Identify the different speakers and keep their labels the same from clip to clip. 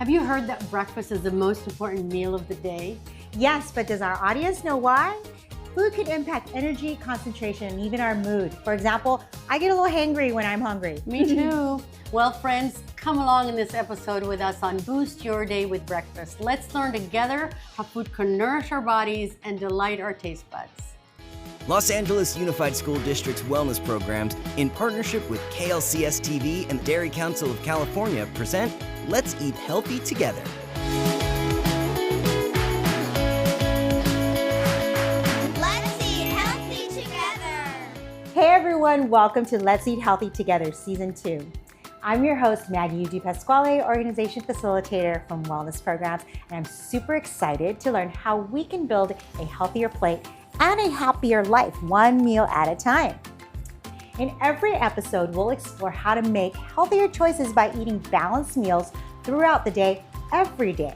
Speaker 1: Have you heard that breakfast is the most important meal of the day?
Speaker 2: Yes, but does our audience know why? Food can impact energy, concentration, and even our mood. For example, I get a little hangry when I'm hungry.
Speaker 1: Me too. Well, friends, come along in this episode with us on Boost Your Day with Breakfast. Let's learn together how food can nourish our bodies and delight our taste buds.
Speaker 3: Los Angeles Unified School District's wellness programs, in partnership with KLCS TV and the Dairy Council of California, present Let's Eat Healthy Together.
Speaker 4: Let's eat healthy together.
Speaker 2: Hey everyone, welcome to Let's Eat Healthy Together Season 2. I'm your host, Maggie Di Pasquale, Organization Facilitator from Wellness Programs, and I'm super excited to learn how we can build a healthier plate and a happier life, one meal at a time. In every episode, we'll explore how to make healthier choices by eating balanced meals throughout the day, every day.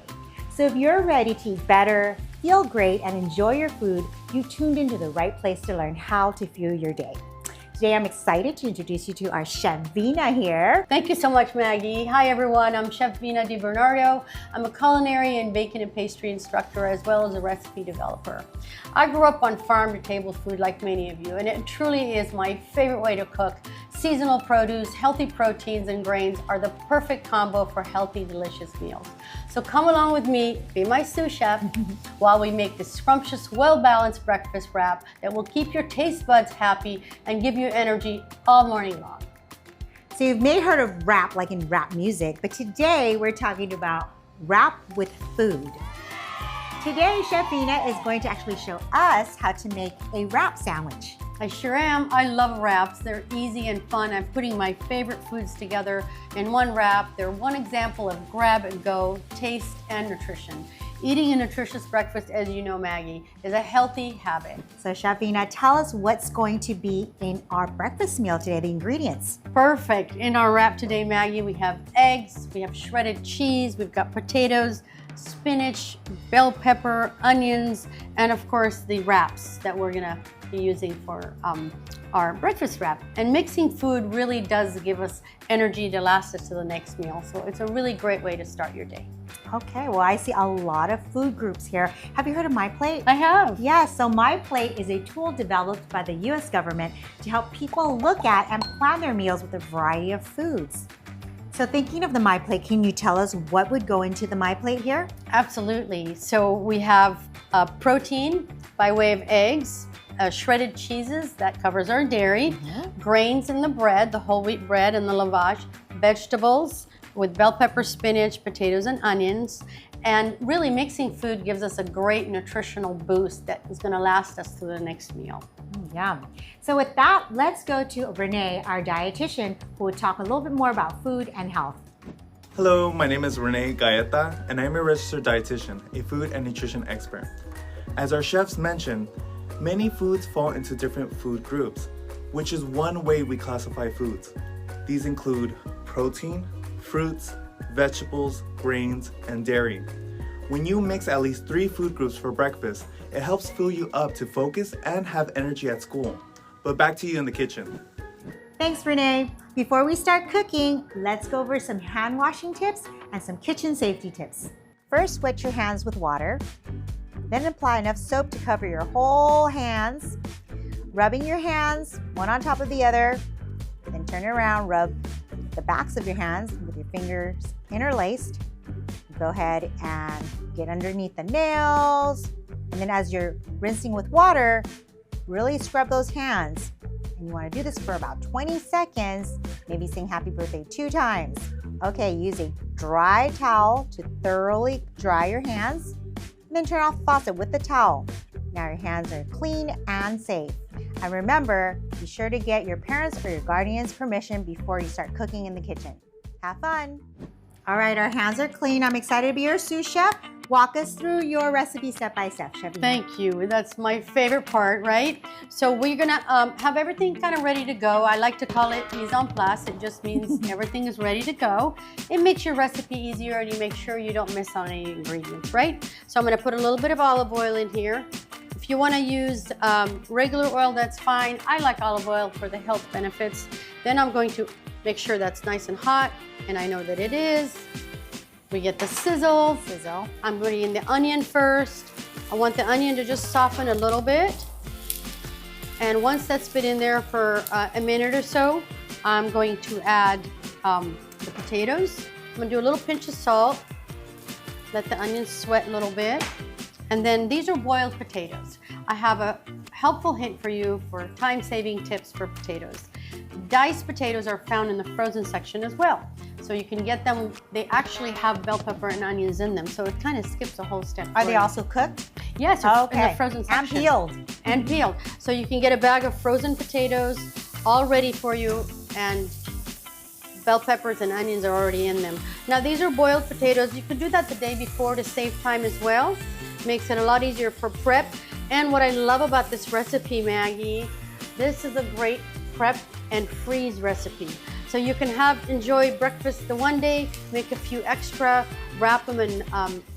Speaker 2: So if you're ready to eat better, feel great, and enjoy your food, you tuned into the right place to learn how to fuel your day. Today, I'm excited to introduce you to our Chef Vina here.
Speaker 1: Thank you so much, Maggie. Hi, everyone. I'm Chef Vina DiBernardo. I'm a culinary and baking and pastry instructor, as well as a recipe developer. I grew up on farm-to-table food like many of you, and it truly is my favorite way to cook. Seasonal produce, healthy proteins, and grains are the perfect combo for healthy, delicious meals. So come along with me, be my sous chef, while we make this scrumptious, well-balanced breakfast wrap that will keep your taste buds happy and give you energy all morning long.
Speaker 2: So you've may heard of rap, like in rap music, but today we're talking about rap with food. Today, Chef Vina is going to actually show us how to make a wrap sandwich.
Speaker 1: I sure am. I love wraps. They're easy and fun. I'm putting my favorite foods together in one wrap. They're one example of grab and go, taste and nutrition. Eating a nutritious breakfast, as you know, Maggie, is a healthy habit.
Speaker 2: So Chef Vina, tell us what's going to be in our breakfast meal today, the ingredients.
Speaker 1: Perfect. In our wrap today, Maggie, we have eggs, we have shredded cheese, we've got potatoes, spinach, bell pepper, onions, and of course the wraps that we're gonna be using for our breakfast wrap. And mixing food really does give us energy to last us to the next meal. So it's a really great way to start your day.
Speaker 2: Okay, well, I see a lot of food groups here. Have you heard of My Plate?
Speaker 1: I have.
Speaker 2: Yes, so My Plate is a tool developed by the US government to help people look at and plan their meals with a variety of foods. So thinking of the My Plate, can you tell us what would go into the My Plate here?
Speaker 1: Absolutely. So we have protein by way of eggs, shredded cheeses, that covers our dairy, grains in the bread, the whole wheat bread and the lavage, vegetables with bell pepper, spinach, potatoes, and onions. And really mixing food gives us a great nutritional boost that is gonna last us through the next meal.
Speaker 2: Yum. So with that, let's go to Renee, our dietitian, who will talk a little bit more about food and health.
Speaker 5: Hello, my name is Renee Gaeta, and I'm a registered dietitian, a food and nutrition expert. As our chefs mentioned, many foods fall into different food groups, which is one way we classify foods. These include protein, fruits, vegetables, grains, and dairy. When you mix at least 3 food groups for breakfast, it helps fill you up to focus and have energy at school. But back to you in the kitchen.
Speaker 2: Thanks, Renee. Before we start cooking, let's go over some hand washing tips and some kitchen safety tips. First, wet your hands with water. Then apply enough soap to cover your whole hands, rubbing your hands one on top of the other. Then turn it around, rub the backs of your hands with your fingers interlaced. Go ahead and get underneath the nails. And then as you're rinsing with water, really scrub those hands. And you want to do this for about 20 seconds, maybe sing happy birthday 2 times. Okay, use a dry towel to thoroughly dry your hands. And then turn off the faucet with the towel. Now your hands are clean and safe. And remember, be sure to get your parents or your guardian's permission before you start cooking in the kitchen. Have fun. All right, our hands are clean. I'm excited to be your sous chef. Walk us through your recipe step by step, Chef Vina.
Speaker 1: Thank you. That's my favorite part, right? So we're gonna have everything kind of ready to go. I like to call it mise en place. It just means everything is ready to go. It makes your recipe easier and you make sure you don't miss on any ingredients, right? So I'm gonna put a little bit of olive oil in here. If you wanna use regular oil, that's fine. I like olive oil for the health benefits. Then I'm going to make sure that's nice and hot, and I know that it is. We get the sizzle.
Speaker 2: Sizzle.
Speaker 1: I'm putting in the onion first. I want the onion to just soften a little bit. And once that's been in there for a minute or so, I'm going to add the potatoes. I'm gonna do a little pinch of salt. Let the onions sweat a little bit. And then these are boiled potatoes. I have a helpful hint for you for time-saving tips for potatoes. Diced potatoes are found in the frozen section as well. So you can get them, they actually have bell pepper and onions in them, so it kind of skips a whole step.
Speaker 2: Are they also cooked?
Speaker 1: Yes,
Speaker 2: Okay.
Speaker 1: in the frozen section.
Speaker 2: And peeled.
Speaker 1: And peeled. So you can get a bag of frozen potatoes all ready for you, and bell peppers and onions are already in them. Now these are boiled potatoes. You could do that the day before to save time as well. Makes it a lot easier for prep. And what I love about this recipe, Maggie, this is a great prep and freeze recipe. So you can enjoy breakfast the one day, make a few extra, wrap them in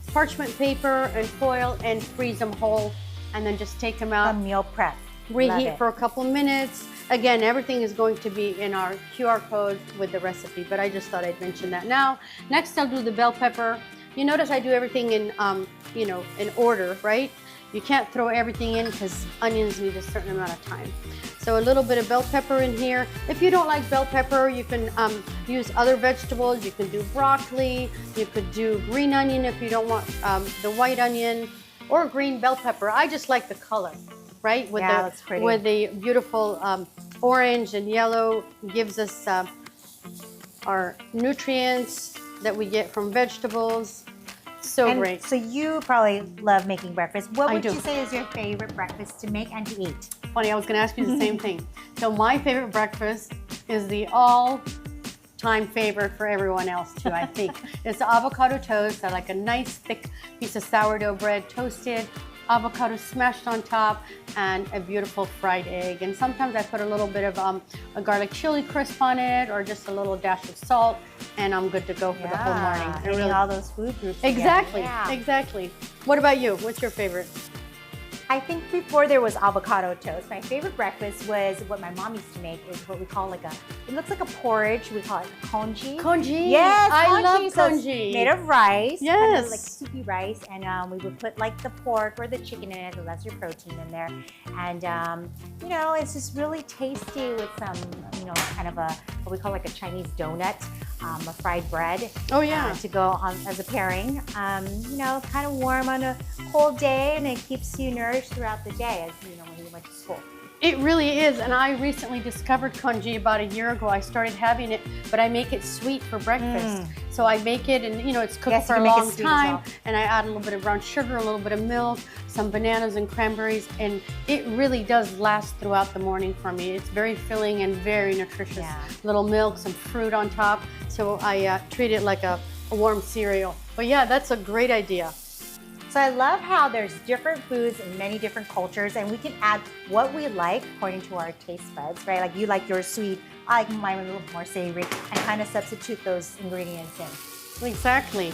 Speaker 1: parchment paper and foil and freeze them whole, and then just take them out.
Speaker 2: A meal prep.
Speaker 1: Reheat for a couple minutes. Again, everything is going to be in our QR code with the recipe, but I just thought I'd mention that now. Next, I'll do the bell pepper. You notice I do everything in, in order, right? You can't throw everything in because onions need a certain amount of time. So a little bit of bell pepper in here. If you don't like bell pepper, you can use other vegetables. You can do broccoli. You could do green onion if you don't want the white onion, or green bell pepper. I just like the color, right? With
Speaker 2: that's pretty.
Speaker 1: With the beautiful orange and yellow gives us our nutrients that we get from vegetables. So great.
Speaker 2: So you probably love making breakfast. What would
Speaker 1: do.
Speaker 2: you say is your favorite breakfast to make and to eat?
Speaker 1: Funny, I was gonna ask you the same thing. So my favorite breakfast is the all-time favorite for everyone else too, I think. It's the avocado toast. I like a nice thick piece of sourdough bread, toasted, avocado smashed on top, and a beautiful fried egg. And sometimes I put a little bit of a garlic chili crisp on it, or just a little dash of salt, and I'm good to go for the whole morning.
Speaker 2: Hitting all those food groups
Speaker 1: Exactly,
Speaker 2: together.
Speaker 1: exactly. What about you? What's your favorite?
Speaker 2: I think before there was avocado toast, my favorite breakfast was what my mom used to make, is what we call it looks like a porridge. We call it congee.
Speaker 1: Congee.
Speaker 2: Yes,
Speaker 1: I love
Speaker 2: So it's
Speaker 1: congee.
Speaker 2: made of rice.
Speaker 1: Yes.
Speaker 2: Kind of like soupy rice, and we would put like the pork or the chicken in it, so that's your protein in there. And it's just really tasty with some, kind of what we call like a Chinese donut, a fried bread.
Speaker 1: Oh yeah.
Speaker 2: To go on as a pairing. Kind of warm on a cold day, and it keeps you nourished throughout the day, as when you went to school.
Speaker 1: It really is, and I recently discovered congee about a year ago. I started having it, but I make it sweet for breakfast. So I make it, and it's cooked for a long time, and I add a little bit of brown sugar, a little bit of milk, some bananas and cranberries, and it really does last throughout the morning for me. It's very filling and very nutritious.
Speaker 2: Yeah.
Speaker 1: Little milk, some fruit on top, so I treat it like a warm cereal. But yeah, that's a great idea.
Speaker 2: So I love how there's different foods in many different cultures, and we can add what we like according to our taste buds, right? Like you like yours sweet, I like mine a little more savory, and kind of substitute those ingredients in.
Speaker 1: Exactly.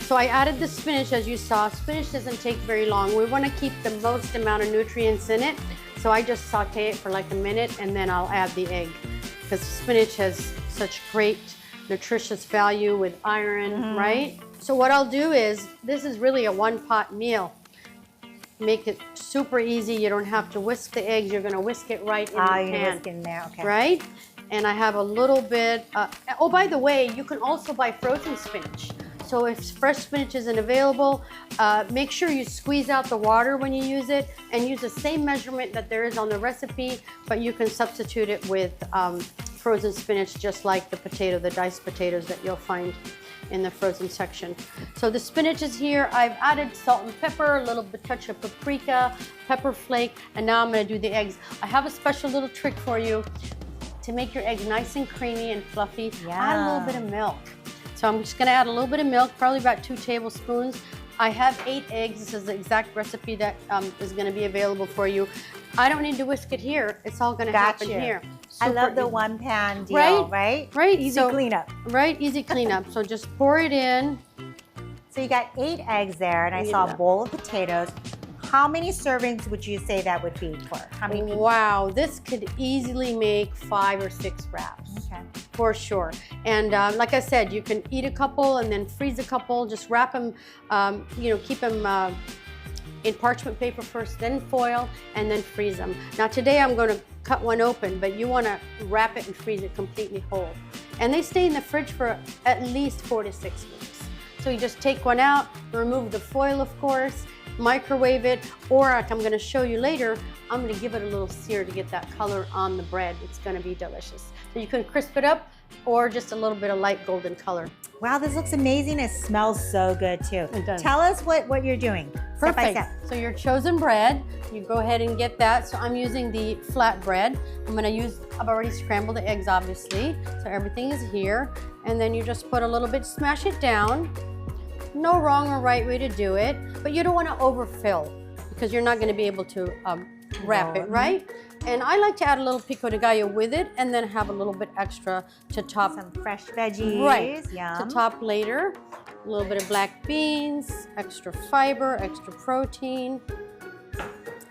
Speaker 1: So I added the spinach, as you saw. Spinach doesn't take very long. We want to keep the most amount of nutrients in it. So I just saute it for like a minute, and then I'll add the egg, because spinach has such great nutritious value with iron, right? So what I'll do is, this is really a one-pot meal. Make it super easy. You don't have to whisk the eggs. You're going to whisk it right in the pan.
Speaker 2: You whisk in there, okay.
Speaker 1: Right? And I have a little bit, oh, by the way, you can also buy frozen spinach. So if fresh spinach isn't available, make sure you squeeze out the water when you use it, and use the same measurement that there is on the recipe, but you can substitute it with frozen spinach, just like the diced potatoes that you'll find in the frozen section. So the spinach is here. I've added salt and pepper, a little bit touch of paprika, pepper flake, and now I'm gonna do the eggs. I have a special little trick for you to make your eggs nice and creamy and fluffy. Add a little bit of milk. So I'm just gonna add a little bit of milk, probably about 2 tablespoons. I have 8 eggs. This is the exact recipe that is gonna be available for you. I don't need to whisk it here. It's all gonna happen here.
Speaker 2: I love the
Speaker 1: easy.
Speaker 2: one pan deal, right?
Speaker 1: Right.
Speaker 2: Easy cleanup.
Speaker 1: Right, easy cleanup. So just pour it in.
Speaker 2: So you got 8 eggs there, and I saw a bowl of potatoes. How many servings would you say that would be for? How many people?
Speaker 1: Wow, this could easily make 5 or 6 wraps.
Speaker 2: Okay.
Speaker 1: For sure. And like I said, you can eat a couple and then freeze a couple. Just wrap them, keep them in parchment paper first, then foil, and then freeze them. Now today I'm going to cut one open, but you want to wrap it and freeze it completely whole. And they stay in the fridge for at least 4 to 6 weeks. So you just take one out, remove the foil, of course, microwave it, or like I'm going to show you later, I'm going to give it a little sear to get that color on the bread. It's going to be delicious. So you can crisp it up or just a little bit of light golden color.
Speaker 2: Wow, this looks amazing. It smells so good too.
Speaker 1: It does.
Speaker 2: Tell us what you're doing. Step by
Speaker 1: Perfect.
Speaker 2: step.
Speaker 1: So your chosen bread, you go ahead and get that. So I'm using the flat bread. I've already scrambled the eggs, obviously. So everything is here. And then you just put a little bit, smash it down. No wrong or right way to do it, but you don't want to overfill because you're not going to be able to wrap it, right? And I like to add a little pico de gallo with it and then have a little bit extra to top.
Speaker 2: Some fresh veggies.
Speaker 1: Right,
Speaker 2: Yum.
Speaker 1: to top later. A little bit of black beans, extra fiber, extra protein.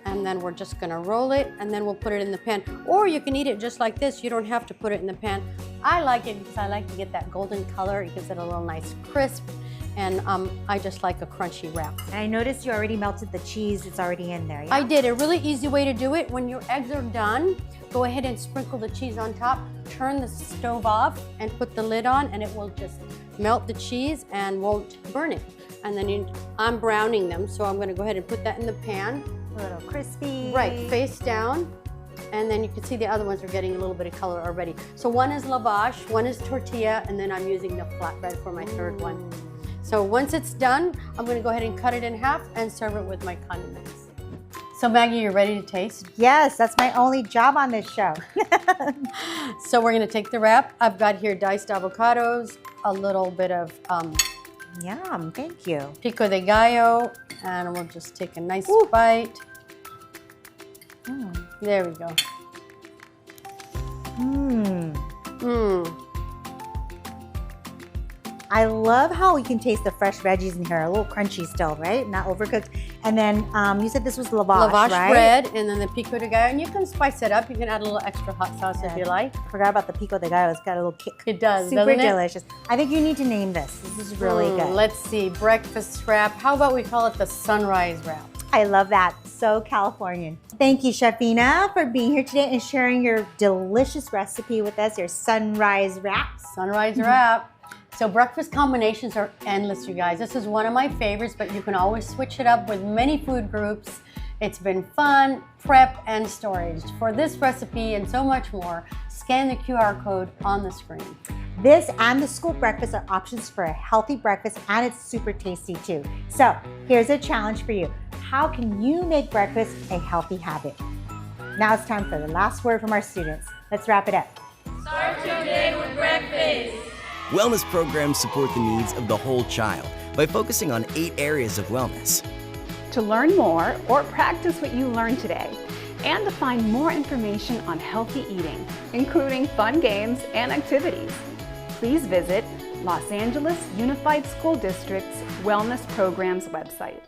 Speaker 1: And then we're just gonna roll it and then we'll put it in the pan. Or you can eat it just like this. You don't have to put it in the pan. I like it because I like to get that golden color. It gives it a little nice crisp. And I just like a crunchy wrap.
Speaker 2: And I noticed you already melted the cheese. It's already in there. Yeah?
Speaker 1: I did. A really easy way to do it. When your eggs are done, go ahead and sprinkle the cheese on top. Turn the stove off and put the lid on and it will just melt the cheese and won't burn it. And then I'm browning them, so I'm going to go ahead and put that in the pan.
Speaker 2: A little crispy.
Speaker 1: Right, face down. And then you can see the other ones are getting a little bit of color already. So one is lavash, one is tortilla, and then I'm using the flatbread for my third one. So once it's done, I'm going to go ahead and cut it in half and serve it with my condiments. So Maggie, you're ready to taste?
Speaker 2: Yes, that's my only job on this show.
Speaker 1: So we're going to take the wrap. I've got here diced avocados, a little bit of
Speaker 2: Yum, thank you.
Speaker 1: pico de gallo, and we'll just take a nice bite. There we go.
Speaker 2: I love how you can taste the fresh veggies in here, a little crunchy still, right? Not overcooked. And then you said this was lavash, right?
Speaker 1: Bread, and then the pico de gallo, and you can spice it up. You can add a little extra hot sauce if you like.
Speaker 2: I forgot about the pico de gallo. It's got a little kick.
Speaker 1: It does,
Speaker 2: Super
Speaker 1: doesn't it?
Speaker 2: delicious. I think you need to name this. This is really good.
Speaker 1: Let's see, breakfast wrap. How about we call it the sunrise wrap?
Speaker 2: I love that. So Californian. Thank you, Chef Vina, for being here today and sharing your delicious recipe with us, your sunrise wrap.
Speaker 1: Sunrise wrap. So breakfast combinations are endless, you guys. This is one of my favorites, but you can always switch it up with many food groups. It's been fun, prep, and storage. For this recipe and so much more, scan the QR code on the screen.
Speaker 2: This and the school breakfast are options for a healthy breakfast, and it's super tasty too. So here's a challenge for you. How can you make breakfast a healthy habit? Now it's time for the last word from our students. Let's wrap it up.
Speaker 6: Start your day with breakfast.
Speaker 3: Wellness programs support the needs of the whole child by focusing on 8 areas of wellness.
Speaker 7: To learn more or practice what you learned today, and to find more information on healthy eating, including fun games and activities, please visit Los Angeles Unified School District's Wellness Programs website.